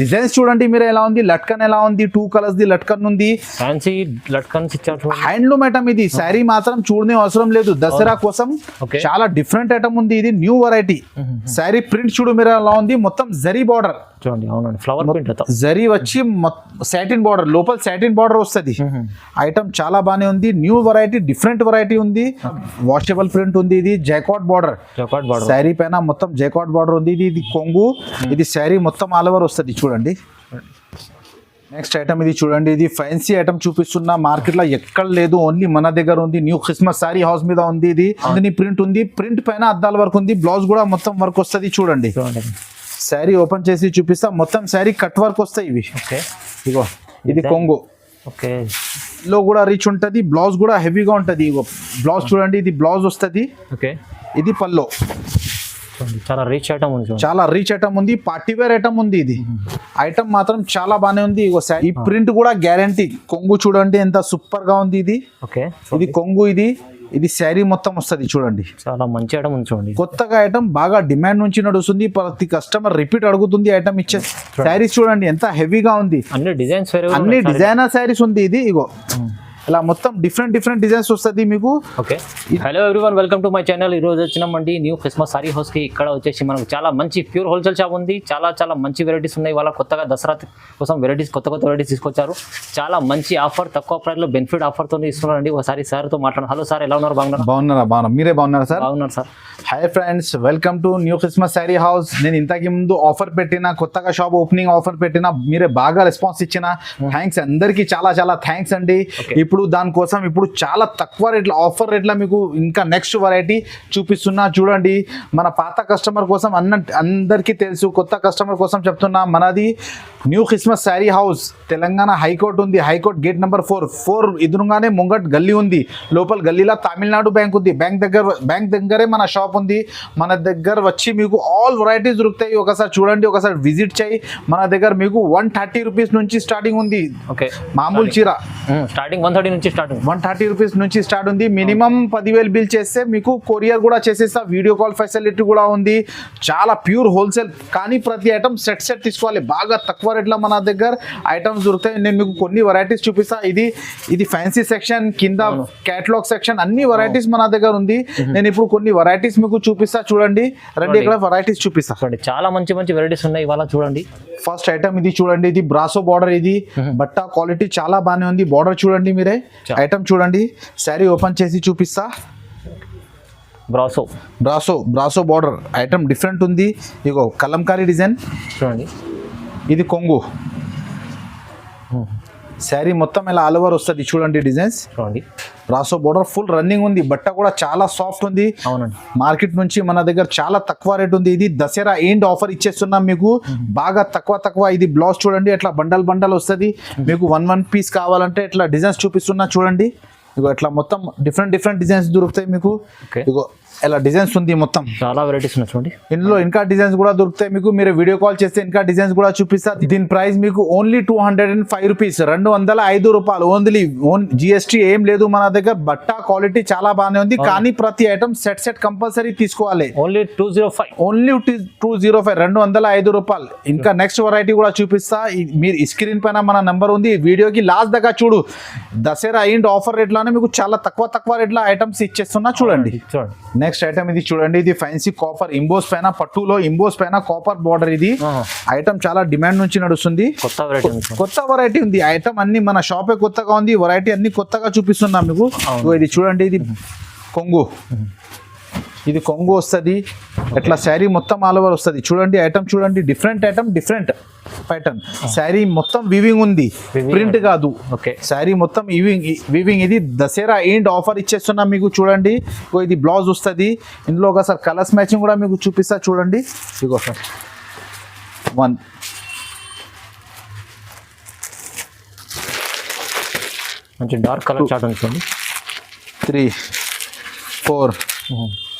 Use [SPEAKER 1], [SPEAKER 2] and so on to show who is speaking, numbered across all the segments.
[SPEAKER 1] Designs చూడండి మీరు ఎలా ఉంది, లట్కన్ ఎలా ఉంది, 2 కలర్స్ ది లట్కన్ ఉంది,
[SPEAKER 2] ఫ్యాన్సీ లట్కన్స్ ఇచ్చారు.
[SPEAKER 1] హ్యాండ్లూమ్ ఐటమ్ ఇది. శారీ మాత్రం చూడనే అవసరం లేదు, దసరా కోసం చాలా డిఫరెంట్ ఐటమ్ ఉంది. ఇది న్యూ వెరైటీ. శారీ ప్రింట్ చూడు మీరు ఎలా ఉంది, మొత్తం జరీ బార్డర్
[SPEAKER 2] చూడండి. అవునండి, ఫ్లవర్ ప్రింట్
[SPEAKER 1] జరీ వచ్చి సాటిన్ బార్డర్, లోపల సాటిన్ బార్డర్ వస్తుంది. ఐటమ్ చాలా బాగానే ఉంది, న్యూ వెరైటీ, డిఫరెంట్ వెరైటీ ఉంది. వాషబుల్ ప్రింట్ ఉంది. ఇది జైకాట్ బార్డర్, శారీ పైన మొత్తం జైకాట్ బార్డర్ ఉంది. ఇది కొంగు, ఇది శారీ మొత్తం ఆల్ ఓవర్ వస్తుంది చూడండి. నెక్స్ట్ ఐటమ్ ఇది చూడండి, ఇది ఫ్యాన్సీ ఐటమ్ చూపిస్తున్నా, మార్కెట్ లో ఎక్కడ లేదు, ఓన్లీ మన దగ్గర ఉంది. న్యూ క్రిస్మస్ సారీ హౌస్ మీద ఉంది. ఇది అందుని ప్రింట్ ఉంది, ప్రింట్ పైన అద్దాల వర్క్ ఉంది, బ్లౌజ్ కూడా మొత్తం వర్క్ వస్తుంది చూడండి. శారీ ఓపెన్ చేసి చూపిస్తా, మొత్తం శారీ కట్ వర్క్ వస్తాయి ఇవి. ఇగో ఇది కొంగు, లో కూడా రిచ్ ఉంటుంది, బ్లౌజ్ కూడా హెవీగా ఉంటుంది. ఇగో బ్లౌజ్ చూడండి, ఇది బ్లౌజ్ వస్తుంది. ఇది పల్లో,
[SPEAKER 2] చాలా రిచ్ ఐటమ్ ఉంది,
[SPEAKER 1] చాలా రిచ్ ఐటమ్ ఉంది, పార్టీ వేర్ ఐటమ్ ఉంది. ఇది ఐటమ్ మాత్రం చాలా బాగానే ఉంది. ఇగో ఈ ప్రింట్ కూడా గ్యారంటీ. కొంగు చూడండి ఎంత సూపర్ గా ఉంది. ఇది కొంగు, ఇది శారీ మొత్తం వస్తుంది చూడండి.
[SPEAKER 2] చాలా మంచి ఐటమ్ ఉంది చూడండి.
[SPEAKER 1] కొత్తగా ఐటమ్ బాగా డిమాండ్ నుంచి నడుస్తుంది, ప్రతి కస్టమర్ రిపీట్ అడుగుతుంది ఐటమ్ ఇచ్చే. శారీస్ చూడండి ఎంత హెవీగా ఉంది,
[SPEAKER 2] అన్ని డిజైన్స్,
[SPEAKER 1] అన్ని డిజైనర్ శారీస్ ఉంది. ఇది ఇగో ఇలా మొత్తం డిఫరెంట్ డిజైన్స్ వస్తుంది మీకు.
[SPEAKER 2] Hello everyone, welcome to my channel. ఈ రోజు వచ్చినామండి న్యూ క్రిస్మస్ సారీ హౌస్ కి. ఇక్కడ వచ్చేసి మనకు చాలా మంచి ప్యూర్ హోల్సేల్ షాప్ ఉంది. చాలా మంచి వెరైటీస్ ఉన్నాయి. వాళ్ళ కొత్తగా దసరా కోసం కొత్త వెరైటీస్ తీసుకొచ్చారు. చాలా మంచి ఆఫర్, తక్కువ ప్రైస్ లో బెనిఫిట్ ఆఫర్ తో ఇస్తున్నారండి. ఒకసారి సార్ తో మాట్లాడండి. హలో సార్, ఎలా ఉన్నారు?
[SPEAKER 1] బాగున్నారా? మీరే బాగున్నారా సార్?
[SPEAKER 2] బాగున్నారు sir.
[SPEAKER 1] Hi friends, welcome to new Christmas sorry house. నేను ఇంతకు ముందు ఆఫర్ పెట్టిన, కొత్తగా షాప్ ఓపెనింగ్ ఆఫర్ పెట్టిన, మీరే బాగా రెస్పాన్స్ ఇచ్చిన, థ్యాంక్స్ అందరికి, చాలా థ్యాంక్స్ అండి. ఇప్పుడు దానికోసం చాలా తక్కువ రేట్ల, ఆఫర్ రేట్ల మీకు ఇంకా నెక్స్ట్ వెరైటీ చూపిస్తున్నా చూడండి. మన పాత కస్టమర్ కోసం అందరికీ తెలుసు, కొత్త కస్టమర్ కోసం చెప్తున్నా. మనది new Christmas sari house, Telangana high court ఉంది, హైకోర్టు గేట్ నెంబర్ 4 ఎదురుగానే ముంగట్ గల్లీ ఉంది. లోపల గల్లీలో తమిళనాడు బ్యాంక్ ఉంది, బ్యాంక్ దగ్గరే మన షాప్ ఉంది. మన దగ్గర వచ్చి మీకు ఆల్ వెరైటీస్ దొరుకుతాయి. ఒకసారి చూడండి, ఒకసారి విజిట్ చేయి. మన దగ్గర మీకు 130 రూపీస్ నుంచి స్టార్టింగ్ ఉంది. మామూలు చీర
[SPEAKER 2] స్టార్టింగ్ 130 నుంచి
[SPEAKER 1] 130 రూపీస్ నుంచి స్టార్ట్ ఉంది. మినిమం 10,000 బిల్ చేస్తే మీకు కొరియర్ కూడా చేసేస్తా, వీడియో కాల్ ఫెసిలిటీ కూడా ఉంది. చాలా ప్యూర్ హోల్సేల్, కానీ ప్రతి ఐటమ్ సెట్ తీసుకోవాలి. బాగా తక్కువ రేట్లో మన దగ్గర ఐటమ్స్ దొరుకుతాయి. నేను మీకు కొన్ని వెరైటీస్ చూపిస్తా. ఇది ఫ్యాన్సీ సెక్షన్, కింద క్యాటలాగ్ సెక్షన్, అన్ని వెరైటీస్ మన దగ్గర ఉంది. నేను ఇప్పుడు కొన్ని వెరైటీస్ మీకు చూపిస్తా చూడండి. రండి, ఇక్కడ వెరైటీస్ చూపిస్తా.
[SPEAKER 2] చాలా మంచి వెరైటీస్ ఉన్నాయి ఇవాళ చూడండి.
[SPEAKER 1] ఫస్ట్ ఐటమ్ ఇది చూడండి, ఇది బ్రాసో బార్డర్. ఇది బట్ట క్వాలిటీ చాలా బాగానే ఉంది. బార్డర్ చూడండి మీరే, ఐటమ్ చూడండి. శారీ ఓపెన్ చేసి చూపిస్తా. బ్రాసో బార్డర్ ఐటమ్ డిఫరెంట్ ఉంది. ఇగో కలంకారీ డిజైన్
[SPEAKER 2] చూడండి.
[SPEAKER 1] ఇది కొంగు, శారీ మొత్తం ఇలా ఆల్ ఓవర్ వస్తుంది చూడండి. డిజైన్స్
[SPEAKER 2] చూడండి.
[SPEAKER 1] బ్రాసో బార్డర్ ఫుల్ రన్నింగ్ ఉంది. బట్ట కూడా చాలా సాఫ్ట్ ఉంది. మార్కెట్ నుంచి మన దగ్గర చాలా తక్కువ రేట్ ఉంది. ఇది దసరా ఎండ్ ఆఫర్ ఇచ్చేస్తున్నాం మీకు, బాగా తక్కువ. ఇది బ్లౌజ్ చూడండి, ఇట్లా బండల్ వస్తుంది మీకు. 1 పీస్ కావాలంటే ఇట్లా డిజైన్స్ చూపిస్తున్నా చూడండి. ఇగో ఇట్లా మొత్తం డిఫరెంట్ డిజైన్స్ దొరుకుతాయి మీకు. ఇగో ఇలా డిజైన్స్ ఉంది, మొత్తం చాలా వెరైటీస్ ఉన్నాయి చూడండి. ఇందులో ఇంకా డిజైన్స్ కూడా దొరుకుతాయి మీకు. మీరు వీడియో కాల్ చేస్తే ఇంకా డిజైన్స్ కూడా చూపిస్తా. దీని ప్రైస్ మీకు ఓన్లీ 205 రూపీస్, 205 రూపాయలు ఓన్లీ. జిఎస్టీ ఏం లేదు మన దగ్గర. బట్ట క్వాలిటీ చాలా బాగానే ఉంది, కానీ ప్రతి ఐటమ్ సెట్ కంపల్సరీ తీసుకోవాలి.
[SPEAKER 2] ఓన్లీ 205,
[SPEAKER 1] 205 రూపాయలు. ఇంకా నెక్స్ట్ వెరైటీ కూడా చూపిస్తా. మీరు స్క్రీన్ పైన మన నెంబర్ ఉంది, వీడియోకి లాస్ట్ దగ్గర చూడు. దసరా ఎండ్ ఆఫర్ రేట్లోనే మీకు చాలా తక్కువ రేట్ల ఐటమ్స్ ఇచ్చేస్తున్నా చూడండి. నెక్స్ట్ ఐటమ్ ఇది చూడండి, ఇది ఫ్యాన్సీ కాపర్ ఇంబోస్ పైన, పట్టులో ఇంబోస్ పైన కాపర్ బార్డర్. ఇది ఐటమ్ చాలా డిమాండ్ నుంచి నడుస్తుంది. కొత్త వెరైటీ ఉంది. ఐటమ్ అన్ని మన షాపే కొత్తగా ఉంది. వెరైటీ అన్ని కొత్తగా చూపిస్తున్నాం మీకు. ఇది చూడండి, ఇది కొంగు. ఇది కొంగు వస్తుంది. ఎట్లా శారీ మొత్తం ఆల్ ఓవర్ వస్తుంది చూడండి. ఐటమ్ చూడండి, డిఫరెంట్ ప్యాటర్న్. శారీ మొత్తం వివింగ్ ఉంది, ప్రింట్ కాదు. శారీ మొత్తం వివింగ్. ఇది దసరా ఎండ్ ఆఫర్ ఇచ్చేస్తున్నాం మీకు చూడండి. ఇది బ్లౌజ్ వస్తుంది. ఇందులో ఒకసారి కలర్స్ మ్యాచింగ్ కూడా మీకు చూపిస్తా చూడండి. ఇగో 1
[SPEAKER 2] మంచి డార్క్ కలర్ చార్ట్ చూడండి.
[SPEAKER 1] 3 4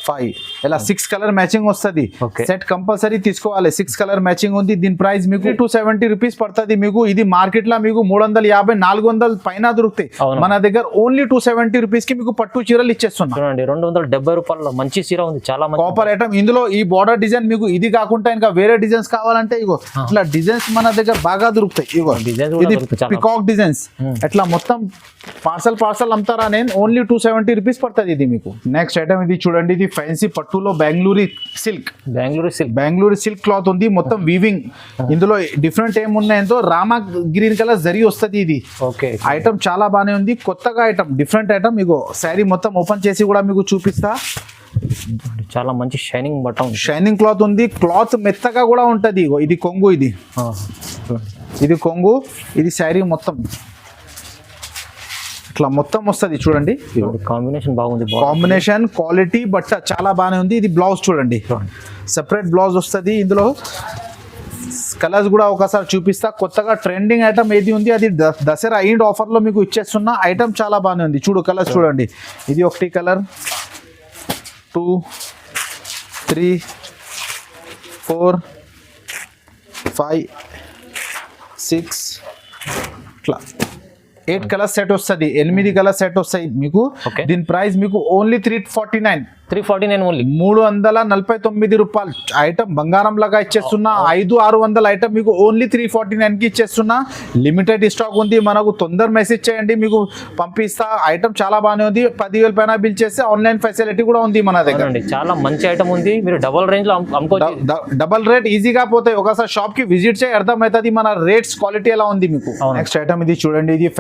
[SPEAKER 1] 5 ఇలా 6 కలర్ మ్యాచింగ్ వస్తుంది.
[SPEAKER 2] Okay.
[SPEAKER 1] సెట్ కంపల్సరీ తీసుకోవాలి. 6 కలర్ మ్యాచింగ్ ఉంది. దీని ప్రైస్ మీకు 270 రూపీస్ పడుతుంది. మీకు ఇది మార్కెట్ లో మీకు 350 400 పైన దొరుకుతాయి.
[SPEAKER 2] అవును.
[SPEAKER 1] మన దగ్గర ఓన్లీ 270 రూపీస్ కి మీకు పట్టు చీరలు ఇచ్చేస్తున్నా.
[SPEAKER 2] చూడండి 270 రూపాయల మంచి చీర ఉంది, చాలా మంచి
[SPEAKER 1] కాపర్ ఐటమ్. ఇందులో ఈ బార్డర్ డిజైన్ మీకు ఇది కాకుండా ఇంకా వేరే డిజైన్స్ కావాలంటే ఇగో ఇట్లా డిజైన్స్ మన దగ్గర బాగా దొరుకుతాయి. ఇగో
[SPEAKER 2] డిజైన్స్ కూడా
[SPEAKER 1] ఇది
[SPEAKER 2] దొరుకుతాయి చాలా.
[SPEAKER 1] పికాక్ డిజైన్స్ అట్లా మొత్తం పార్సల్ అమ్ముతారా నేను ఓన్లీ 270 రూపీస్ పడుతుంది ఇది మీకు. నెక్స్ట్ ఐటమ్ ఇది చూడండి. ఇది ఫ్యాన్సీ పట్టులో బెంగళూరు సిల్క్ క్లాత్ ఉంది. మొత్తం వీవింగ్. ఇందులో డిఫరెంట్ ఏమున్నాయంతో రామా గ్రీన్ కలర్ జరీ వస్తుంది. ఇది
[SPEAKER 2] ఓకే
[SPEAKER 1] ఐటమ్ చాలా బాగానే ఉంది. కొత్తగా ఐటమ్, డిఫరెంట్ ఐటమ్. ఇగో శారీ మొత్తం ఓపెన్ చేసి కూడా మీకు చూపిస్తా.
[SPEAKER 2] చాలా మంచి షైనింగ్ బటన్,
[SPEAKER 1] షైనింగ్ క్లాత్ ఉంది. క్లాత్ మెత్తగా కూడా ఉంటది. ఇగో ఇది కొంగు, ఇది కొంగు, ఇది శారీ మొత్తం ఇట్లా మొత్తం వస్తుంది. చూడండి
[SPEAKER 2] కాంబినేషన్ బాగుంది,
[SPEAKER 1] కాంబినేషన్ క్వాలిటీ బట్ట చాలా బాగానే ఉంది. ఇది బ్లౌజ్ చూడండి, సెపరేట్ బ్లౌజ్ వస్తుంది. ఇందులో కలర్స్ కూడా ఒకసారి చూపిస్తా. కొత్తగా ట్రెండింగ్ ఐటమ్ ఏది ఉంది అది దసరా ఎండ్ ఆఫర్ లో మీకు ఇచ్చేస్తున్న ఐటమ్ చాలా బాగానే ఉంది. చూడు కలర్స్ చూడండి. ఇది ఒకటి కలర్, 2 3 4 5 6 ఇట్లా 8 కలర్ సెట్ వస్తుంది. 8 కలర్ సెట్ వస్తాయి మీకు.
[SPEAKER 2] Okay.
[SPEAKER 1] దీని ప్రైస్ మీకు ఓన్లీ 349
[SPEAKER 2] ఓన్లీ
[SPEAKER 1] 349 రూపాయలు. ఐటమ్ బంగారం లాగా ఇచ్చేస్తున్నా. 500-600 ఐటమ్ మీకు ఓన్లీ 349 కి ఇచ్చేస్తున్నా. లిమిటెడ్ స్టాక్ ఉంది. మనకు తొందర మెసేజ్ చేయండి, మీకు పంపిస్తా. ఐటమ్ చాలా బాగానే ఉంది. 10,000 పైన బిల్ చేస్తే ఆన్లైన్ ఫెసిలిటీ కూడా ఉంది మన దగ్గర.
[SPEAKER 2] చాలా మంచి ఐటమ్ ఉంది. మీరు డబల్ రేంజ్ లో అమ్ముకోవచ్చు.
[SPEAKER 1] డబల్ రేట్ ఈజీగా పోతాయి. ఒకసారి షాప్ కి విజిట్ చేయి అర్థమవుతుంది మన రేట్స్ క్వాలిటీ ఎలా ఉంది మీకు. నెక్స్ట్ ఐటమ్ ఇది చూడండి. ఇది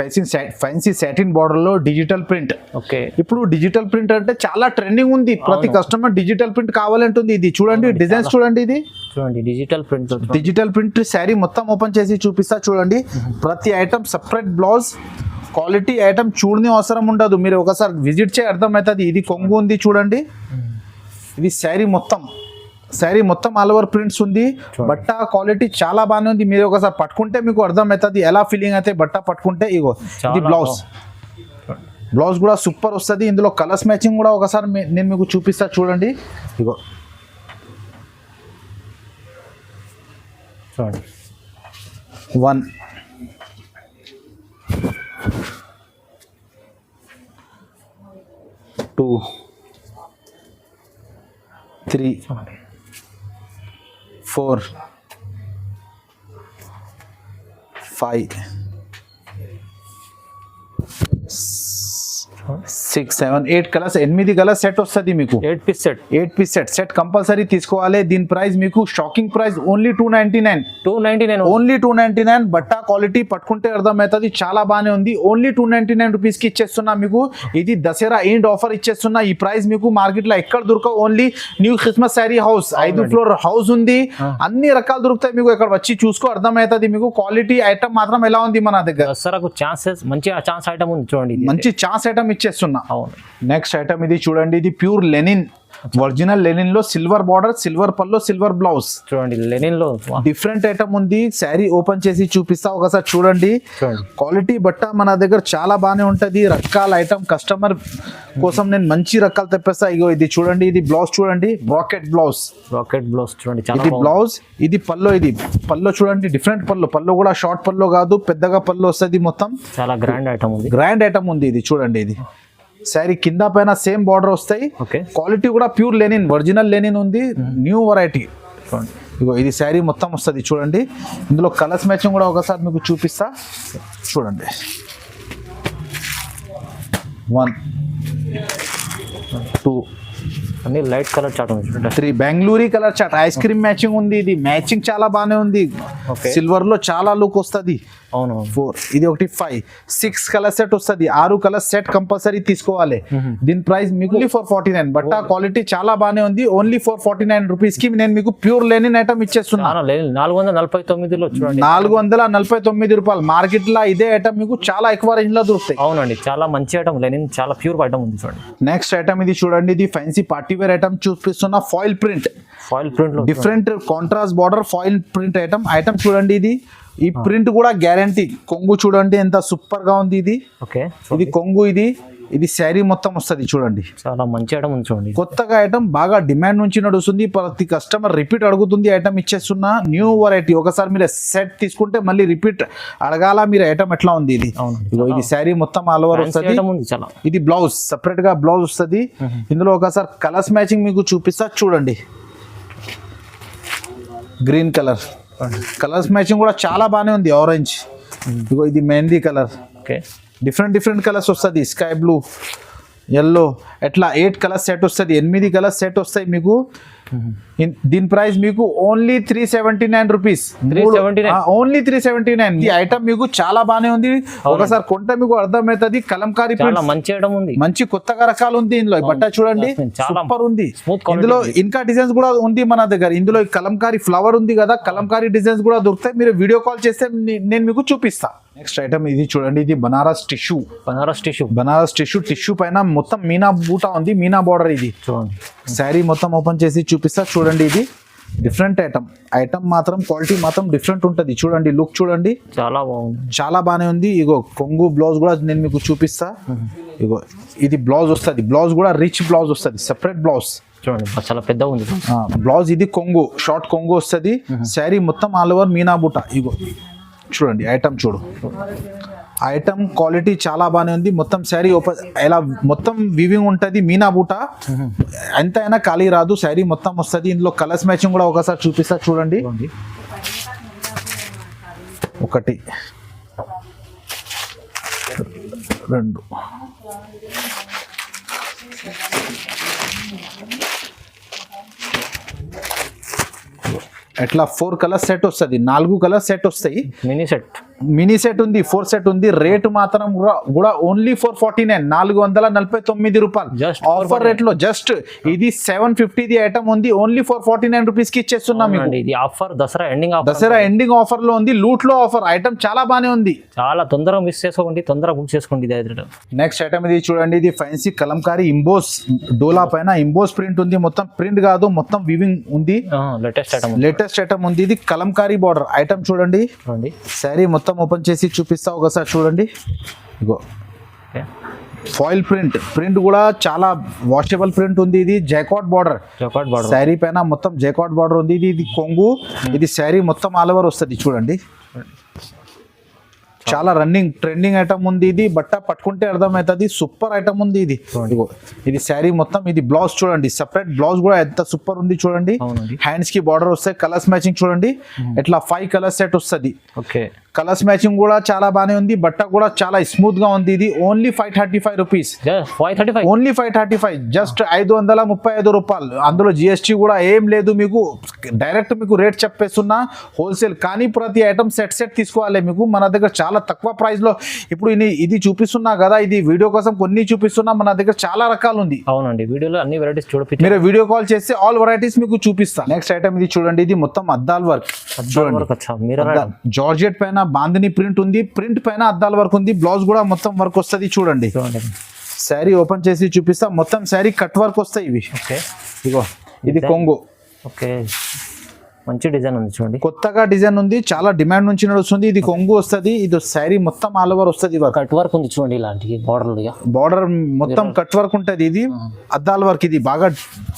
[SPEAKER 1] ఫ్యాన్సీ సాటిన్ బార్డర్ లో డిజిటల్ ప్రింట్.
[SPEAKER 2] ఓకే,
[SPEAKER 1] ఇప్పుడు డిజిటల్ ప్రింట్ అంటే చాలా ట్రెండింగ్ ఉంది. ప్రతి కస్టమర్ డిజిటల్ ప్రింట్ కావాలంటుంది. ఇది చూడండి డిజైన్స్ చూడండి. ఇది
[SPEAKER 2] చూడండి
[SPEAKER 1] డిజిటల్ ప్రింట్ శారీ మొత్తం ఓపెన్ చేసి చూపిస్తా. చూడండి ప్రతి item separate blouse. Quality item చూడని అవసరం ఉండదు. మీరు ఒకసారి విజిట్ చేయి అర్థమవుతుంది. ఇది కొంగు ఉంది చూడండి. ఇది శారీ మొత్తం ఆల్ ఓవర్ ప్రింట్స్ ఉంది. బట్ట క్వాలిటీ చాలా బాగానే ఉంది. మీరు ఒకసారి పట్టుకుంటే మీకు అర్థమవుతుంది ఎలా ఫీలింగ్ అయితే బట్ట పట్టుకుంటే. ఇగో ఇది బ్లౌజ్ కూడా సూపర్ వస్తుంది. ఇందులో కలర్స్ మ్యాచింగ్ కూడా ఒకసారి నేను మీకు చూపిస్తా చూడండి. ఇగో
[SPEAKER 2] చూడండి
[SPEAKER 1] 1 2 3 4 5 6 7 8 కలర్స్ 8 కలర్ సెట్ వస్తుంది మీకు.
[SPEAKER 2] 8 పీస్
[SPEAKER 1] సెట్ కంపల్సరీ తీసుకోవాలి. దీని ప్రైస్ మీకు షాకింగ్ ప్రైస్ ఓన్లీ 299 ఓన్లీ 299. బట్ట క్వాలిటీ పట్టుకుంటే అర్థమవుతుంది చాలా బాగానే ఉంది. ఓన్లీ 299 రూపీస్ కి ఇచ్చేస్తున్నా మీకు. ఇది దసరా ఎండ్ ఆఫర్ ఇచ్చేస్తున్నా. ఈ ప్రైస్ మీకు మార్కెట్ లో ఎక్కడ దొరకవు. Only new Christmas sari house 5 floor house ఉంది. అన్ని రకాలు దొరుకుతాయి మీకు. ఇక్కడ వచ్చి చూసుకో అర్థమవుతుంది మీకు. క్వాలిటీ ఐటమ్ మాత్రం ఎలా ఉంది మన దగ్గర.
[SPEAKER 2] దసరాకు ఛాన్సెస్ మంచి ఛాన్స్ ఐటమ్ ఉంది చూడండి.
[SPEAKER 1] మంచి ఛాన్స్ ఐటమ్ ఇచ్చేస్తున్నా.
[SPEAKER 2] అవును.
[SPEAKER 1] నెక్స్ట్ ఐటమ్ ఇది చూడండి. ఇది ప్యూర్ లెనిన్, ఒరిజినల్ లెనిన్ లో సిల్వర్ బార్డర్, సిల్వర్ పల్లో, సిల్వర్ బ్లౌజ్.
[SPEAKER 2] చూడండి లెనిన్ లో
[SPEAKER 1] డిఫరెంట్ ఐటమ్ ఉంది. శారీ ఓపెన్ చేసి చూపిస్తా ఒకసారి చూడండి. క్వాలిటీ బట్ట మన దగ్గర చాలా బాగానే ఉంటది. రకాల ఐటమ్ కస్టమర్ కోసం నేను మంచి రకాలు తెప్పిస్తా. ఇగో ఇది చూడండి. ఇది బ్లౌజ్ చూడండి, రాకెట్ బ్లౌజ్
[SPEAKER 2] చూడండి.
[SPEAKER 1] ఇది బ్లౌజ్, ఇది పల్లో. ఇది పల్లో చూడండి, డిఫరెంట్ పల్లో కూడా షార్ట్ పల్లో కాదు, పెద్దగా పల్లో వస్తుంది. మొత్తం
[SPEAKER 2] చాలా గ్రాండ్ ఐటమ్ ఉంది.
[SPEAKER 1] ఇది చూడండి. ఇది శారీ కింద పైన సేమ్ బార్డర్ వస్తాయి. క్వాలిటీ కూడా ప్యూర్ లెనిన్, ఒరిజినల్ లెనిన్ ఉంది. New variety. ఇగో ఇది శారీ మొత్తం వస్తుంది చూడండి. ఇందులో కలర్స్ మ్యాచింగ్ కూడా ఒకసారి మీకు చూపిస్తా చూడండి. 1 2
[SPEAKER 2] అన్ని లైట్ కలర్ చాట్ ఉంది.
[SPEAKER 1] 3 Bengaluru colour chart. Ice cream matching ఉంది. ఇది మ్యాచింగ్ చాలా బాగానే ఉంది. సిల్వర్ లో చాలా లుక్ వస్తుంది.
[SPEAKER 2] అవును.
[SPEAKER 1] 4 ఇది ఒకటి 5 6 కలర్ సెట్ వస్తుంది. 6 కలర్ సెట్ కంపల్సరీ తీసుకోవాలి. దీని ప్రైస్ మీకు 449. బట్ ఆ క్వాలిటీ చాలా బాగానే ఉంది. ఓన్లీ 449 రూపీస్ కి నేను మీకు ప్యూర్ లెనిన్ ఐటమ్ ఇచ్చేస్తున్నా.
[SPEAKER 2] 449 చూడండి.
[SPEAKER 1] 449 రూపాయలు. మార్కెట్ లో ఇదే ఐటమ్ మీకు చాలా ఎక్కువ రేంజ్ లో దొరుకుతాయి.
[SPEAKER 2] అవునండి, చాలా మంచి ఐటమ్ లెనిన్, చాలా ప్యూర్ ఐటమ్ ఉంది చూడండి.
[SPEAKER 1] నెక్స్ట్ ఐటమ్ ఇది చూడండి. ఇది ఫ్యాన్సీ పార్టీ వేర్ ఐటమ్ చూపిస్తున్నా. ఫాయిల్ ప్రింట్
[SPEAKER 2] లో
[SPEAKER 1] different contrast border foil print item చూడండి. ఇది ఈ ప్రింట్ కూడా గ్యారంటీ. కొంగు చూడండి ఎంత సూపర్ గా ఉంది. ఇది కొంగు. ఇది ఇది శారీ మొత్తం వస్తుంది చూడండి.
[SPEAKER 2] చాలా మంచి ఐటమ్ ఉంది చూడండి.
[SPEAKER 1] కొత్తగా ఐటమ్ బాగా డిమాండ్ నుంచి నడుస్తుంది. ప్రతి కస్టమర్ రిపీట్ అడుగుతుంది ఐటమ్ ఇచ్చేస్తున్నా. New variety. ఒకసారి మీరు సెట్ తీసుకుంటే మళ్ళీ రిపీట్ అడగాల మీరు ఐటమ్ ఎట్లా ఉంది ఇది. ఇదిగో ఇది శారీ మొత్తం ఆల్ ఓవర్ వస్తుంది.
[SPEAKER 2] చాలా
[SPEAKER 1] ఇది బ్లౌజ్ సెపరేట్ గా బ్లౌజ్ వస్తుంది. ఇందులో ఒకసారి కలర్స్ మ్యాచింగ్ మీకు చూపిస్తా చూడండి. గ్రీన్ కలర్ కలర్స్ మ్యాచింగ్ కూడా చాలా బాగానే ఉంది. ఆరెంజ్, ఇదిగో ఇది mehndi colour.
[SPEAKER 2] Okay,
[SPEAKER 1] different colours వస్తుంది. స్కై బ్లూ, ఎల్లో, ఎట్లా 8 కలర్స్ సెట్ వస్తుంది. 8 కలర్స్ సెట్ వస్తాయి మీకు. దీని ప్రైస్ మీకు ఓన్లీ 379 రూపీస్.
[SPEAKER 2] 379.
[SPEAKER 1] ఓన్లీ 379. ఈ ఐటమ్ మీకు చాలా బాగానే ఉంది. ఒకసారి కొంటే మీకు అర్థమవుతుంది. కలంకారీ
[SPEAKER 2] చాలా మంచి ఐటమ్ ఉంది.
[SPEAKER 1] మంచి కొత్తగా రకాలు ఉంది ఇందులో. బట్ట చూడండి సూపర్ ఉంది. ఇందులో ఇంకా డిజైన్స్ కూడా ఉంది మన దగ్గర. ఇందులో కలంకారీ ఫ్లవర్ ఉంది కదా, కలంకారీ డిజైన్స్ కూడా దొరుకుతాయి. మీరు వీడియో కాల్ చేస్తే నేను మీకు చూపిస్తా. నెక్స్ట్ ఐటమ్ ఇది చూడండి. ఇది బనారస్ టిష్యూ. టిష్యూ పైన మొత్తం మీనా బూటా ఉంది. మీనా బార్డర్. ఇది
[SPEAKER 2] చూడండి.
[SPEAKER 1] శారీ మొత్తం ఓపెన్ చేసి చూపిస్తా చూడండి. ఇది డిఫరెంట్ ఐటమ్ మాత్రం క్వాలిటీ మాత్రం డిఫరెంట్ ఉంటుంది. చూడండి లుక్ చూడండి,
[SPEAKER 2] చాలా బాగుంది.
[SPEAKER 1] చాలా బాగానే ఉంది. ఇగో కొంగు బ్లౌజ్ కూడా నేను మీకు చూపిస్తా. ఇగో ఇది బ్లౌజ్ వస్తుంది. బ్లౌజ్ కూడా రిచ్ బ్లౌజ్ వస్తుంది. సెపరేట్ బ్లౌజ్
[SPEAKER 2] చూడండి, చాలా పెద్ద ఉంది
[SPEAKER 1] బ్లౌజ్. ఇది కొంగు, షార్ట్ కొంగు వస్తుంది. శారీ మొత్తం ఆల్ ఓవర్ మీనా బూటా. ఇగో చూడండి ఐటమ్ చూడు. ఐటమ్ క్వాలిటీ చాలా బాగానే ఉంది. మొత్తం శారీ ఓపెన్ ఇలా మొత్తం వివింగ్ ఉంటుంది. మీనా బూట ఎంత అయినా ఖాళీ రాదు. శారీ మొత్తం వస్తుంది. ఇందులో కలర్స్ మ్యాచింగ్ కూడా ఒకసారి చూపిస్తా చూడండి. 1 2 ఎట్లా 4 కలర్ సెట్ వస్తుంది. 4 కలర్ సెట్ వస్తాయి. మినీ సెట్ ఉంది. 4 సెట్ ఉంది. రేటు మాత్రం కూడా ఓన్లీ 449, 449 రూపాయలు. ఆఫర్ రేట్ లో జస్ట్ ఇది 750 ఐటమ్ ఉంది. ఓన్లీ 449 రూపీస్ కి ఇచ్చేస్తున్నాం.
[SPEAKER 2] ఇది ఆఫర్ దసరా
[SPEAKER 1] ఎండింగ్ ఆఫర్ లో ఉంది. లూట్ లో ఆఫర్. ఐటమ్ చాలా బాగానే ఉంది.
[SPEAKER 2] చాలా తొందరగా మిస్ చేసుకోండి, తొందరగా బుక్ చేసుకోండి.
[SPEAKER 1] నెక్స్ట్ ఐటమ్ ఇది చూడండి. ఇది ఫ్యాన్సీ కలంకారీ ఇంబోస్ డోలా పైన ఇంబోస్ ప్రింట్ ఉంది. మొత్తం ప్రింట్ కాదు, మొత్తం వివింగ్ ఉంది. లేటెస్ట్ ఐటమ్ ఉంది. ఇది కలంకారీ బార్డర్ ఐటమ్ చూడండి. శారీ మొత్తం ఓపెన్ చేసి చూపిస్తా ఒకసారి చూడండి. ఇగో ఫాయిల్ ప్రింట్ కూడా చాలా వాషబుల్ ప్రింట్ ఉంది. ఇది జైకాట్ బార్డర్. శారీ పైన మొత్తం జైకాట్ బార్డర్ ఉంది. ఇది కొంగు. ఇది శారీ మొత్తం ఆల్ ఓవర్ వస్తుంది చూడండి. చాలా ట్రెండింగ్ ఐటమ్ ఉంది. ఇది బట్ట పట్టుకుంటే అర్థమవుతుంది. సూపర్ ఐటమ్ ఉంది ఇది. ఇది శారీ మొత్తం. ఇది బ్లౌజ్ చూడండి. సెపరేట్ బ్లౌజ్ కూడా ఎంత సూపర్ ఉంది చూడండి. హ్యాండ్స్ కి బార్డర్ వస్తాయి. కలర్స్ మ్యాచింగ్ చూడండి. ఇట్లా 5 కలర్ సెట్ వస్తుంది. కలర్స్ మ్యాచింగ్ కూడా చాలా బాగానే ఉంది. బట్ట కూడా చాలా స్మూత్ గా ఉంది. ఇది ఓన్లీ 535 రూపీస్. ఓన్లీ 535, జస్ట్ 535 రూపాయలు. అందులో జిఎస్టీ కూడా ఏం లేదు. మీకు డైరెక్ట్ మీకు రేట్ చెప్పేస్తున్నా హోల్సేల్. కానీ ప్రతి ఐటమ్ సెట్ తీసుకోవాలి. మీకు మన దగ్గర చాలా తక్కువ ప్రైస్ లో ఇప్పుడు ఇది చూపిస్తున్నా కదా. ఇది వీడియో కోసం కొన్ని చూపిస్తున్నా. మన దగ్గర చాలా రకాలు ఉంది.
[SPEAKER 2] అవునండి, వీడియోలో అన్ని వెరైటీస్ చూడండి.
[SPEAKER 1] మీరు వీడియో కాల్ చేస్తే ఆల్ వెరైటీస్ మీకు చూపిస్తా. నెక్స్ట్ ఐటమ్ ఇది చూడండి. ఇది మొత్తం అద్దాల వర్క్. జార్జెట్ పైన బాందిని ప్రింట్ ఉంది. ప్రింట్ పైన అద్దాల వర్క్ ఉంది. బ్లౌజ్ కూడా మొత్తం వర్క్ వస్తుంది చూడండి. శారీ ఓపెన్ చేసి చూపిస్తా. మొత్తం శారీ కట్ వర్క్ వస్తాయి ఇవి. ఇగో ఇది కొంగు.
[SPEAKER 2] మంచి డిజైన్ ఉంది చూడండి.
[SPEAKER 1] కొత్తగా డిజైన్ ఉంది. చాలా డిమాండ్ నుంచి నడుస్తుంది. ఇది కొంగు వస్తుంది. ఇది శారీ మొత్తం ఆల్ ఓవర్ వస్తుంది.
[SPEAKER 2] కట్ వర్క్ ఉంది చూడండి. ఇలాంటి
[SPEAKER 1] బార్డర్ మొత్తం కట్ వర్క్ ఉంటుంది. ఇది అద్దాల వర్క్. ఇది బాగా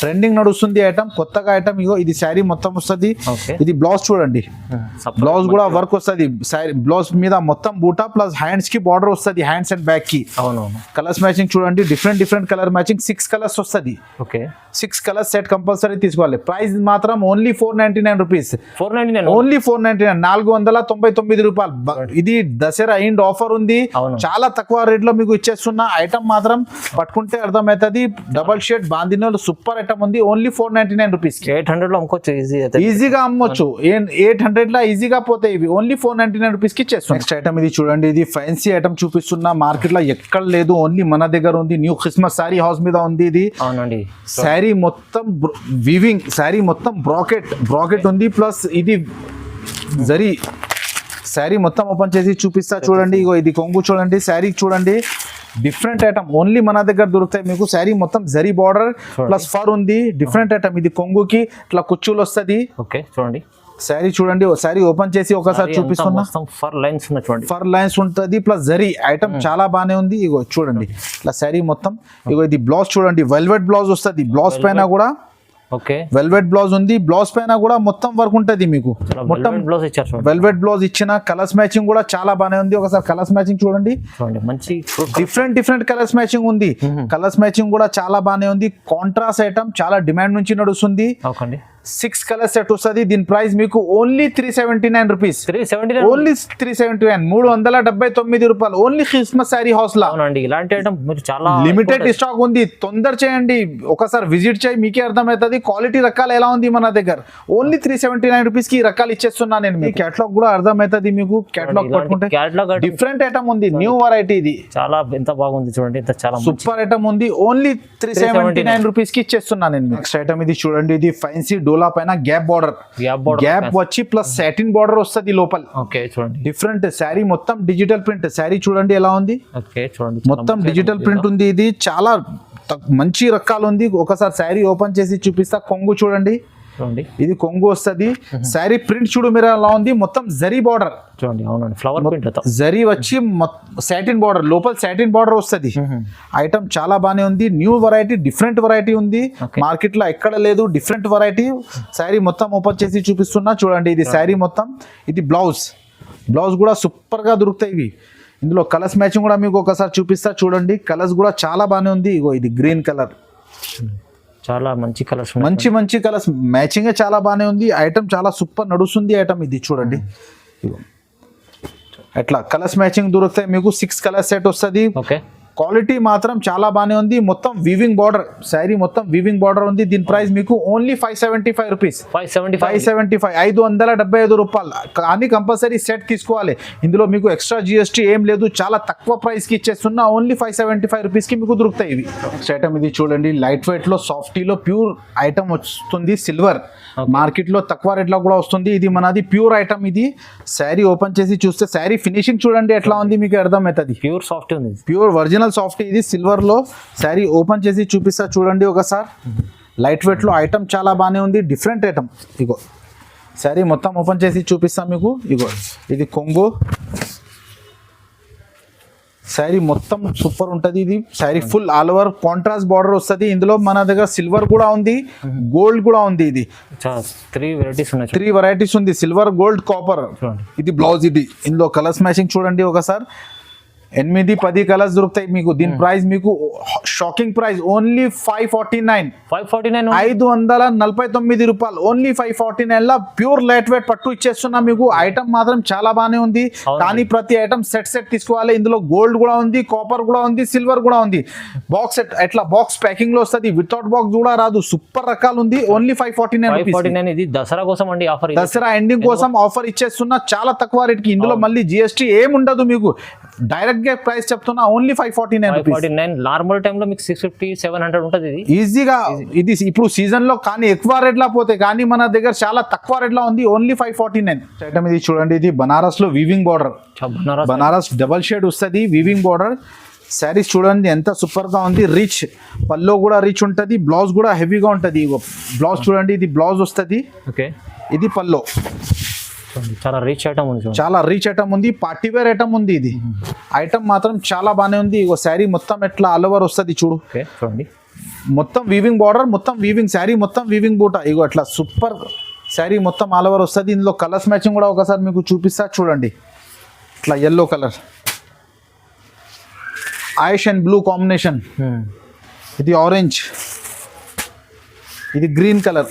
[SPEAKER 1] ట్రెండింగ్ నడుస్తుంది ఐటమ్. కొత్తగా ఐటమ్. ఇగో ఇది శారీ మొత్తం వస్తుంది. ఇది బ్లౌజ్ చూడండి. బ్లౌజ్ కూడా వర్క్ వస్తుంది. బ్లౌజ్ మీద మొత్తం బూటా ప్లస్ హ్యాండ్స్ కి బార్డర్ వస్తుంది. హ్యాండ్స్ అండ్ బ్యాక్ కి. కలర్స్ మ్యాచింగ్ చూడండి. Different colour matching. 6 కలర్స్ వస్తుంది. 6 కలర్స్ సెట్ కంపల్సరీ తీసుకోవాలి. ప్రైస్ మాత్రం ఓన్లీ 499 రూపీస్. ఓన్లీ 499, 499 రూపాయలు. ఇది దసరా ఎండ్ ఆఫర్ ఉంది. చాలా తక్కువ రేట్ లో మీకు ఇచ్చేస్తున్న ఐటమ్ మాత్రం పట్టుకుంటే అర్థమవుతుంది. డబల్ షేడ్ బాందినో సూపర్ ఐటమ్ ఉంది. Only 499 rupees.
[SPEAKER 2] 800 లో అమ్ముకోవచ్చు.
[SPEAKER 1] ఈజీగా అమ్మొచ్చు. 800 లో ఈజీగా పోతాయి ఇవి. ఓన్లీ 499 రూపీస్ కి ఇచ్చేస్తాం. నెక్స్ట్ ఐటమ్ ఇది చూడండి. ఇది ఫ్యాన్సీ ఐటమ్ చూపిస్తున్నా. మార్కెట్ లో ఎక్కడ లేదు. ఓన్లీ మన దగ్గర ఉంది. న్యూ క్రిస్మస్ సారీ హౌస్ మీద ఉంది. ఇది శారీ మొత్తం వివింగ్. శారీ మొత్తం బ్రాకెట్ ఉంది. ప్లస్ ఇది జరీ. శారీ మొత్తం ఓపెన్ చేసి చూపిస్తా చూడండి. ఇగో ఇది కొంగు చూడండి. శారీ చూడండి. డిఫరెంట్ ఐటమ్ ఓన్లీ మన దగ్గర దొరుకుతాయి మీకు. శారీ మొత్తం జరీ బార్డర్ ప్లస్ ఫర్ ఉంది. Different item. ఇది కొంగుకి ఇట్లా కుచ్చులు వస్తుంది.
[SPEAKER 2] చూడండి.
[SPEAKER 1] శారీ చూడండి, శారీ ఓపెన్ చేసి ఒకసారి చూపిస్తున్నా.
[SPEAKER 2] ఫర్ లైన్స్ ఉన్నాయి చూడండి,
[SPEAKER 1] ఫర్ లైన్స్ ఉంటది ప్లస్ జరీ ఐటమ్ చాలా బానే ఉంది. ఇగో చూడండి ఇట్లా శారీ మొత్తం. ఇగో ఇది బ్లౌజ్ చూడండి, వెల్వెట్ బ్లౌజ్ వస్తుంది. బ్లౌజ్ పైన కూడా
[SPEAKER 2] ఓకే
[SPEAKER 1] వెల్వెట్ బ్లౌజ్ ఉంది. బ్లౌజ్ పైన కూడా మొత్తం వర్క్ ఉంటది మీకు. మొత్తం
[SPEAKER 2] బ్లౌజ్ ఇచ్చారు చూడండి,
[SPEAKER 1] వెల్వెట్ బ్లౌజ్ ఇచ్చిన. కలర్స్ మ్యాచింగ్ కూడా చాలా బానే ఉంది. ఒకసారి కలర్స్ మ్యాచింగ్ చూడండి,
[SPEAKER 2] చూడండి మంచి
[SPEAKER 1] డిఫరెంట్ కలర్స్ మ్యాచింగ్ ఉంది. కలర్స్ మ్యాచింగ్ కూడా చాలా బానే ఉంది. కాంట్రాస్ట్ ఐటమ్ చాలా డిమాండ్ నుంచి నడుస్తుంది.
[SPEAKER 2] ఓకే
[SPEAKER 1] 6 కలర్ సెట్ వస్తుంది. దీని ప్రైస్ మీకు ఓన్లీ 379 రూపీస్.
[SPEAKER 2] 379
[SPEAKER 1] ఓన్లీ 379, 379 రూపాయలు ఓన్లీ క్రిస్మస్ శారీ హౌస్ లా.
[SPEAKER 2] అవునండి, ఇలాంటి ఐటమ్ మీరు చాలా
[SPEAKER 1] లిమిటెడ్ స్టాక్ ఉంది, తొందర చేయండి. ఒకసారి విజిట్ చేయి, మీకే అర్థమవుతుంది క్వాలిటీ రకాలు ఎలా ఉంది మన దగ్గర. ఓన్లీ 379 రూపీస్ కి ఈ రకాలు ఇచ్చేస్తున్నా నేను. మీ కేటలాగ్ కూడా అర్థమవుతుంది మీకు. కేటలాగ్ పట్టుకుంటే డిఫరెంట్ ఐటమ్ ఉంది, న్యూ వెరైటీ ఇది.
[SPEAKER 2] చాలా ఎంత బాగుంది చూడండి, ఎంత చాలా
[SPEAKER 1] సూపర్ ఐటమ్ ఉంది. ఓన్లీ 379 రూపీస్ కి ఇచ్చేస్తున్నా నేను. నెక్స్ట్ ఐటమ్ ఇది చూడండి, ఇది ఫ్యాన్సీ డోలా పైన గ్యాప్ బార్డర్. గ్యాప్ వచ్చి ప్లస్ సాటిన్ బార్డర్ వస్తుంది లోపల.
[SPEAKER 2] ఓకే చూడండి,
[SPEAKER 1] డిఫరెంట్ శారీ మొత్తం డిజిటల్ ప్రింట్. శారీ చూడండి ఎలా ఉంది,
[SPEAKER 2] ఓకే చూడండి
[SPEAKER 1] మొత్తం డిజిటల్ ప్రింట్ ఉంది. ఇది చాలా మంచి రకాలు ఉంది. ఒకసారి శారీ ఓపెన్ చేసి చూపిస్తా. కొంగు చూడండి,
[SPEAKER 2] చూడండి
[SPEAKER 1] ఇది కొంగు వస్తుంది. శారీ ప్రింట్ చూడు మీరు ఎలా ఉంది, మొత్తం జరీ బార్డర్
[SPEAKER 2] చూడండి. అవునండి, ఫ్లవర్ ప్రింట్
[SPEAKER 1] జరీ వచ్చి సాటిన్ బార్డర్, లోపల సాటిన్ బార్డర్ వస్తుంది. ఐటమ్ చాలా బానే ఉంది. న్యూ వెరైటీ, డిఫరెంట్ వెరైటీ ఉంది. మార్కెట్ లో ఎక్కడ లేదు, డిఫరెంట్ వెరైటీ. శారీ మొత్తం ఓపెన్ చేసి చూపిస్తున్నా చూడండి. ఇది శారీ మొత్తం. ఇది బ్లౌజ్ కూడా సూపర్ గా దొరుకుతాయి ఇవి. ఇందులో కలర్స్ మ్యాచింగ్ కూడా మీకు ఒకసారి చూపిస్తా చూడండి. కలర్స్ కూడా చాలా బానే ఉంది. ఇగో ఇది గ్రీన్ కలర్,
[SPEAKER 2] చాలా మంచి కలర్స్,
[SPEAKER 1] మంచి కలర్స్ మ్యాచింగ్ చాలా బానే ఉంది. ఐటమ్ చాలా సూపర్ నడుస్తుంది ఐటమ్ ఇది చూడండి. ఎట్లా కలర్స్ మ్యాచింగ్ దొరుకుతాయి మీకు. 6 కలర్ సెట్ వస్తుంది.
[SPEAKER 2] ఓకే
[SPEAKER 1] క్వాలిటీ మాత్రం చాలా బానే ఉంది. మొత్తం వీవింగ్ బార్డర్, శారీ మొత్తం వీవింగ్ బార్డర్ ఉంది. దీని ప్రైస్ మీకు ఓన్లీ 575 రూపీస్. 575, 575 రూపాయలు. కానీ కంపల్సరీ సెట్ తీసుకోవాలి. ఇందులో మీకు ఎక్స్ట్రా జిఎస్టీ ఏం లేదు. చాలా తక్కువ ప్రైస్ కి ఇచ్చేస్తున్నా. ఓన్లీ 575 రూపీస్ కి మీకు దొరుకుతాయి ఇవి. నెక్స్ట్ ఐటమ్ ఇది చూడండి, లైట్ వెయిట్ లో సాఫ్టీలో ప్యూర్ ఐటమ్ వస్తుంది. సిల్వర్ మార్కెట్ లో తక్కువ రేట్ లో కూడా వస్తుంది. ఇది మనది ప్యూర్ ఐటమ్. ఇది శారీ ఓపెన్ చేసి చూస్తే శారీ ఫినిషింగ్ చూడండి ఎట్లా ఉంది, మీకు అర్థమవుతుంది.
[SPEAKER 2] ప్యూర్ సాఫ్ట్ ఉంది,
[SPEAKER 1] ప్యూర్ ఒరిజినల్ సాఫ్ట్. ఇది సిల్వర్ లో. శారీ ఓపెన్ చేసి చూపిస్తా చూడండి ఒకసారి. లైట్ వెయిట్ లో ఐటమ్ చాలా బాగానే ఉంది. Different item. ఇగో శారీ మొత్తం ఓపెన్ చేసి చూపిస్తా మీకు. ఇగో ఇది కొంగు. శారీ మొత్తం సూపర్ ఉంటుంది. ఇది sari full all over contrast border వస్తుంది. ఇందులో మన దగ్గర సిల్వర్ కూడా ఉంది, గోల్డ్ కూడా ఉంది. ఇది 3 వెరైటీస్ ఉంది, సిల్వర్, గోల్డ్, కాపర్. ఇది బ్లౌజ్. ఇది ఇందులో కలర్స్ మ్యాచింగ్ చూడండి ఒకసారి. 8, 10 కలర్స్ దొరుకుతాయి మీకు. దీని ప్రైస్ మీకు షాకింగ్ ప్రైస్ ఓన్లీ 549 549 రూపాయలు. ఓన్లీ 549 లా ప్యూర్ లైట్ వెయిట్ పట్టు ఇచ్చేస్తున్నా మీకు. ఐటమ్ మాత్రం చాలా బాగానే ఉంది. కానీ ప్రతి ఐటమ్ సెట్ తీసుకోవాలి. ఇందులో గోల్డ్ కూడా ఉంది, కాపర్ కూడా ఉంది, సిల్వర్ కూడా ఉంది. బాక్స్ సెట్ ఎట్లా బాక్స్ ప్యాకింగ్ లో వస్తుంది. వితౌట్ బాక్స్ కూడా రాదు. సూపర్ రకాలు ఉంది. ఓన్లీ 549.
[SPEAKER 2] ఇది దసరా కోసం అండి ఆఫర్.
[SPEAKER 1] దసరా ఎండింగ్ కోసం ఆఫర్ ఇచ్చేస్తున్నా చాలా తక్కువ రేట్ కి. ఇందులో మళ్ళీ జిఎస్టీ ఏం ఉండదు మీకు. డైరెక్ట్ గా ప్రైస్ చెప్తున్నా. ఓన్లీ 549.
[SPEAKER 2] నార్మల్ టైమ్ లో మీకు 650, 700 ఉంటుంది. ఇది
[SPEAKER 1] ఈజీగా. ఇది ఇప్పుడు సీజన్ లో కానీ ఎక్కువ రేట్ లా పోతే, కానీ మన దగ్గర చాలా తక్కువ రేట్ లో ఉంది. Only 549 item. ఇది చూడండి, ఇది బనారస్ లో weaving border. Banaras double shade వస్తుంది, వీవింగ్ బార్డర్. శారీస్ చూడండి ఎంత సూపర్ గా ఉంది. రిచ్ పల్లో కూడా రిచ్ ఉంటుంది. బ్లౌజ్ కూడా హెవీగా ఉంటుంది. బ్లౌజ్ చూడండి, ఇది బ్లౌజ్ వస్తుంది.
[SPEAKER 2] ఓకే
[SPEAKER 1] ఇది పల్లో.
[SPEAKER 2] చాలా రిచ్ ఐటమ్ ఉంది,
[SPEAKER 1] చాలా రిచ్ ఐటమ్ ఉంది. పార్టీ వేర్ ఐటమ్ ఉంది. ఇది ఐటమ్ మాత్రం చాలా బాగానే ఉంది. ఇగో శారీ మొత్తం ఎట్లా ఆల్ ఓవర్ వస్తుంది చూడు.
[SPEAKER 2] చూడండి
[SPEAKER 1] మొత్తం వీవింగ్ బార్డర్, మొత్తం వీవింగ్ శారీ, మొత్తం వీవింగ్ బూట. ఇగో అట్లా సూపర్ శారీ మొత్తం ఆల్ ఓవర్ వస్తుంది. ఇందులో కలర్స్ మ్యాచింగ్ కూడా ఒకసారి మీకు చూపిస్తా చూడండి. ఇట్లా yellow colour, ash and blue combination. ఇది ఆరెంజ్, ఇది గ్రీన్ కలర్.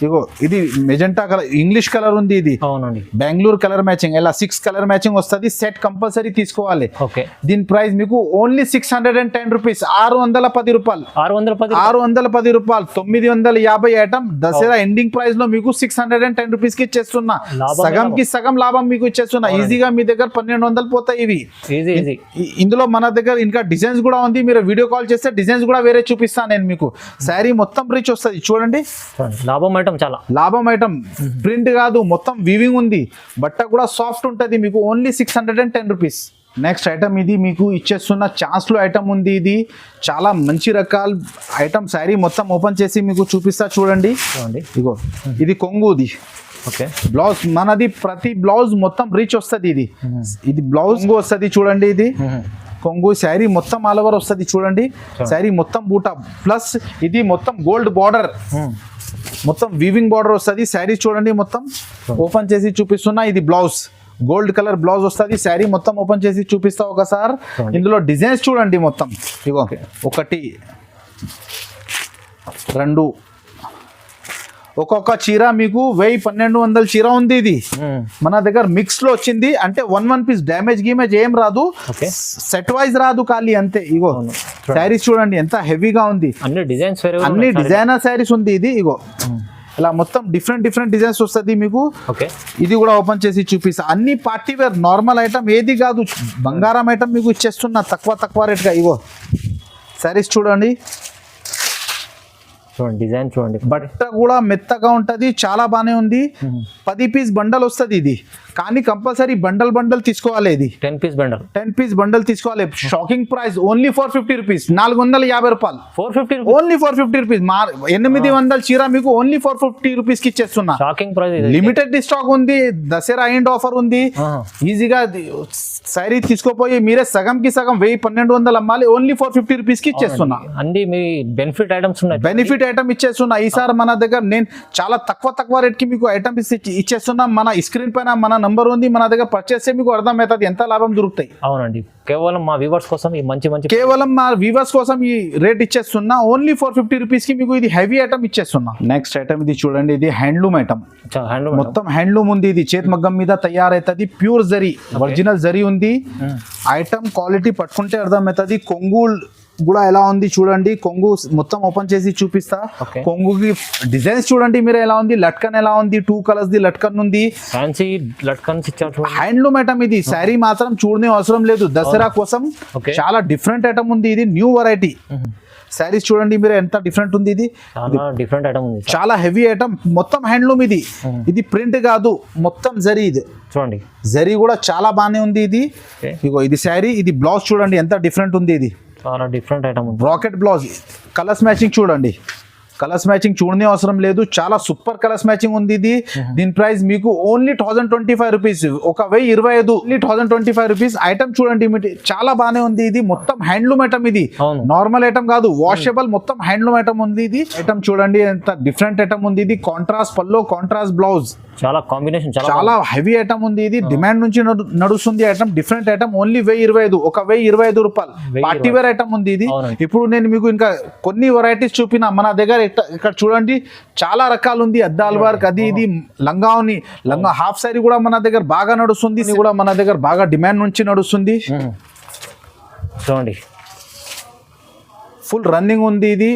[SPEAKER 1] ఇగో ఇది మెజెంటా కలర్, ఇంగ్లీష్ కలర్ ఉంది. ఇది
[SPEAKER 2] అవునండి,
[SPEAKER 1] బెంగళూరు కలర్ మ్యాచింగ్. ఇలా 6 కలర్ మ్యాచింగ్ వస్తుంది. సెట్ కంపల్సరీ తీసుకోవాలి.
[SPEAKER 2] ఓకే
[SPEAKER 1] దీని ప్రైస్ మీకు ఓన్లీ 610 రూపీస్. 610 రూపాయలు. 610 రూపాయలు. 950 ఐటమ్. దసరా ఎండింగ్ ప్రైస్ లో మీకు 610 రూపీస్ కి ఇచ్చేస్తున్నా. సగం కి సగం లాభం మీకు ఇచ్చేస్తున్నా. ఈజీగా మీ దగ్గర 1200 పోతాయి ఇవి. ఇందులో మన దగ్గర ఇంకా డిజైన్స్ కూడా ఉంది. మీరు వీడియో కాల్ చేస్తే డిజైన్స్ కూడా వేరే చూపిస్తాను నేను మీకు. శారీ మొత్తం రిచ్ వస్తుంది చూడండి.
[SPEAKER 2] చాలా
[SPEAKER 1] లాభం ఐటమ్. ప్రింట్ కాదు, మొత్తం వీవింగ్ ఉంది. బట్ట కూడా సాఫ్ట్ ఉంటుంది మీకు. Only 610 rupees. నెక్స్ట్ ఐటమ్ ఇది మీకు ఇచ్చేస్తున్న ఛాన్స్లో ఐటమ్ ఉంది. ఇది చాలా మంచి రకాల ఐటమ్. శారీ మొత్తం ఓపెన్ చేసి మీకు చూపిస్తా చూడండి. ఇగో ఇది కొంగుది.
[SPEAKER 2] ఓకే,
[SPEAKER 1] బ్లౌజ్ మనది ప్రతి బ్లౌజ్ మొత్తం రీచ్ వస్తుంది. ఇది బ్లౌజ్ వస్తుంది చూడండి. ఇది కొంగు శారీ మొత్తం ఆల్ ఓవర్ వస్తుంది చూడండి. శారీ మొత్తం బూటా ప్లస్ ఇది మొత్తం గోల్డ్ బార్డర్, మొత్తం వీవింగ్ బార్డర్ వస్తుంది. శారీ చూడండి మొత్తం ఓపెన్ చేసి చూపిస్తున్నా. ఇది బ్లౌజ్ గోల్డ్ కలర్ బ్లౌజ్ వస్తుంది. శారీ మొత్తం ఓపెన్ చేసి చూపిస్తా ఒకసారి. ఇందులో డిజైన్స్ చూడండి మొత్తం. ఇగో 1 2 ఒక్కొక్క చీర మీకు 1000-1200 చీర ఉంది. ఇది మన దగ్గర మిక్స్ లో వచ్చింది. అంటే 1 పీస్ డ్యామేజ్ గీమేజ్ ఏం రాదు, సెట్ వైజ్ రాదు ఖాళీ అంతే. ఇగో శారీస్ చూడండి ఎంత హెవీగా ఉంది. అన్ని డిజైనర్ శారీస్ ఉంది. ఇది ఇగో ఇలా మొత్తం డిఫరెంట్ డిజైన్స్ వస్తుంది మీకు. ఇది కూడా ఓపెన్ చేసి చూపిస్తా. అన్ని పార్టీ వేర్ నార్మల్ ఐటమ్ ఏది కాదు, బంగారం ఐటమ్ మీకు ఇచ్చేస్తున్నా తక్కువ రేట్గా. ఇగో శారీస్ చూడండి,
[SPEAKER 2] డిజైన్ చూడండి.
[SPEAKER 1] బట్ట కూడా మెత్తగా ఉంటది, చాలా బానే ఉంది. 10 పీస్ బండల్ వస్తుంది ఇది. కానీ కంపల్సరీ బండల్ తీసుకోవాలి. ఇది
[SPEAKER 2] 10 పీస్ బండల్
[SPEAKER 1] తీసుకోవాలి. షాకింగ్ ప్రైస్ ఓన్లీ 450 రూపీస్, 450 రూపాయలు.
[SPEAKER 2] 450
[SPEAKER 1] ఓన్లీ 450 రూపీస్. 800 చీర మీకు ఓన్లీ 450 రూపీస్ కి ఇచ్చేస్తున్నా.
[SPEAKER 2] Shocking price.
[SPEAKER 1] లిమిటెడ్ స్టాక్ ఉంది, దసరా ఎండ్ ఆఫర్ ఉంది. ఈజీగా శారీ తీసుకోపోయి మీరే సగంకి సగం 1000-1200 అమ్మాలి. ఓన్లీ 450 రూపీస్ కి ఇచ్చేస్తున్నా.
[SPEAKER 2] అన్ని మీ బెనిఫిట్ ఐటమ్స్ ఉన్నాయి.
[SPEAKER 1] బెనిఫిట్ ఐటమ్ ఇచ్చేస్తున్నా. ఈసారి మన దగ్గర నేను చాలా తక్కువ రేట్ కి మీకు ఐటమ్ ఇచ్చేస్తున్నా. మన స్క్రీన్ పైన మన నంబర్ ఉంది. మన దగ్గర పర్చేస్ మీకు అర్థమవుతుంది ఎంత లాభం దొరుకుతాయి.
[SPEAKER 2] అవునండి, కేవలం మా వ్యూవర్స్ కోసం ఈ మంచి
[SPEAKER 1] కేవలం మా వ్యూవర్స్ కోసం ఈ రేట్ ఇచ్చేస్తున్నా. ఓన్లీ 450 రూపీస్ కి మీకు ఇది హెవీ ఐటమ్ ఇచ్చేస్తున్నా. నెక్స్ట్ ఐటమ్ ఇది చూడండి. ఇది హ్యాండ్లూమ్ ఐటమ్. మొత్తం హ్యాండ్లూమ్ ఉంది. ఇది చేతి మగ్గం మీద తయారైతుంది. ప్యూర్ జరీ, ఒరిజినల్ జరీ ఉంది. ఐటమ్ క్వాలిటీ పట్టుకుంటే అర్థమవుతుంది. కొంగు కూడా ఎలా ఉంది చూడండి. కొంగు మొత్తం ఓపెన్ చేసి చూపిస్తా. కొంగుకి డిజైన్స్ చూడండి మీరు ఎలా ఉంది. లట్కన్ ఎలా ఉంది, 2 కలర్స్ ది లట్కన్ ఉంది. హ్యాండ్లూమ్ ఐటమ్ ఇది. శారీ మాత్రం చూడనే అవసరం లేదు. దసరా కోసం చాలా డిఫరెంట్ ఐటమ్ ఉంది. ఇది న్యూ వెరైటీ శారీస్ చూడండి మీరు ఎంత డిఫరెంట్ ఉంది. ఇది
[SPEAKER 2] డిఫరెంట్ ఐటమ్ ఉంది,
[SPEAKER 1] చాలా హెవీ ఐటమ్. మొత్తం హ్యాండ్లూమ్ ఇది. ఇది ప్రింట్ కాదు, మొత్తం జరీ. ఇది
[SPEAKER 2] చూడండి
[SPEAKER 1] జరీ కూడా చాలా బాగానే ఉంది. ఇది ఇగో ఇది శారీ. ఇది బ్లౌజ్ చూడండి ఎంత డిఫరెంట్ ఉంది. ఇది
[SPEAKER 2] చాలా డిఫరెంట్ ఐటమ్ ఉంది.
[SPEAKER 1] Rocket blouse. కలర్స్ మ్యాచింగ్ చూడండి. కలర్స్ మ్యాచింగ్ చూడనే అవసరం లేదు, చాలా సూపర్ కలర్స్ మ్యాచింగ్ ఉంది. ఇది దీని ప్రైస్ మీకు only 1025 rupees, 1025, only 1025 rupees. Item చూడండి చాలా బాగానే ఉంది. ఇది మొత్తం హ్యాండ్లూమ్ ఐటమ్. ఇది నార్మల్ ఐటమ్ కాదు, వాషబుల్ మొత్తం హ్యాండ్లూమ్ ఐటమ్ ఉంది. ఇది ఐటమ్ చూడండి ఎంత డిఫరెంట్ ఐటమ్ ఉంది. ఇది కాంట్రాస్ట్ పల్లో, కాంట్రాస్ట్ బ్లౌజ్,
[SPEAKER 2] చాలా కాంబినేషన్,
[SPEAKER 1] చాలా హెవీ ఐటమ్ ఉంది. ఇది డిమాండ్ నుంచి నడుస్తుంది ఐటమ్. Different item. ఓన్లీ 1025, 1025 రూపాయలు. పార్టీ వేర్ ఐటమ్ ఉంది. ఇది ఇప్పుడు నేను మీకు ఇంకా కొన్ని వెరైటీస్ చూపిన. మన దగ్గర ఇక్కడ చూడండి చాలా రకాలు ఉంది. అద్దాల వర్క్ అది ఇది. లంగా హాఫ్ సారీ కూడా మన దగ్గర బాగా నడుస్తుంది. ఇది కూడా మన దగ్గర బాగా డిమాండ్ నుంచి నడుస్తుంది.
[SPEAKER 2] చూడండి
[SPEAKER 1] ఫుల్ రన్నింగ్ ఉంది. ఇది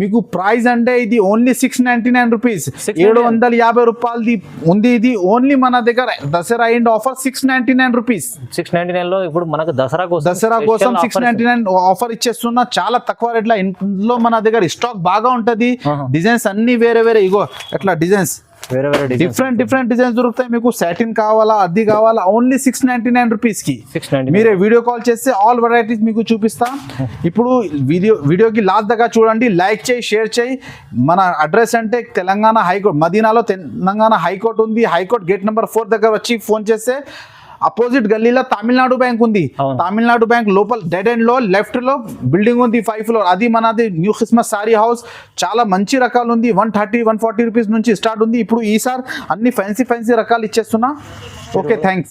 [SPEAKER 1] మీకు ప్రైస్ అంటే ఇది ఓన్లీ 699 రూపీస్, 750 రూపాయలది ఉంది. ఇది ఓన్లీ మన దగ్గర దసరా ఎండ్ ఆఫర్ 699 రూపీస్.
[SPEAKER 2] 699 లో ఇప్పుడు మనకు దసరా కోసం
[SPEAKER 1] 699 ఆఫర్ ఇచ్చేస్తున్నా. చాలా తక్కువ రేట్ల. ఇందులో మన దగ్గర స్టాక్ బాగా ఉంటది. డిజైన్స్ అన్ని వేరే ఇగో ఎట్లా డిజైన్స్ డిఫరెంట్ డిజైన్స్ దొరుకుతాయి మీకు. సాటిన్ కావాలా, అది కావాలా, ఓన్లీ 699 రూపీస్ కి. మీరే వీడియో కాల్ చేస్తే ఆల్ వెరైటీస్ మీకు చూపిస్తా. ఇప్పుడు వీడియోకి లాస్ట్ దాకా చూడండి. లైక్ చేయి, షేర్ చేయి. మన అడ్రస్ అంటే తెలంగాణ హైకోర్టు, మదీనాలో తెలంగాణ హైకోర్టు ఉంది. హైకోర్టు గేట్ నెంబర్ 4 దగ్గర వచ్చి ఫోన్ చేస్తే అపోజిట్ గల్లీలో తమిళనాడు బ్యాంక్ ఉంది. తమిళనాడు బ్యాంక్ లోపల డెడ్ ఎండ్ లో లెఫ్ట్ లో బిల్డింగ్ ఉంది 5th ఫ్లోర్. అది మనది న్యూ క్రిస్మస్ సారీ హౌస్. చాలా మంచి రకాలు ఉంది. 130-140 రూపీస్ నుంచి స్టార్ట్ ఉంది. ఇప్పుడు ఈసారి అన్ని ఫ్యాన్సీ రకాలు ఇచ్చేస్తున్నా. Okay, thanks.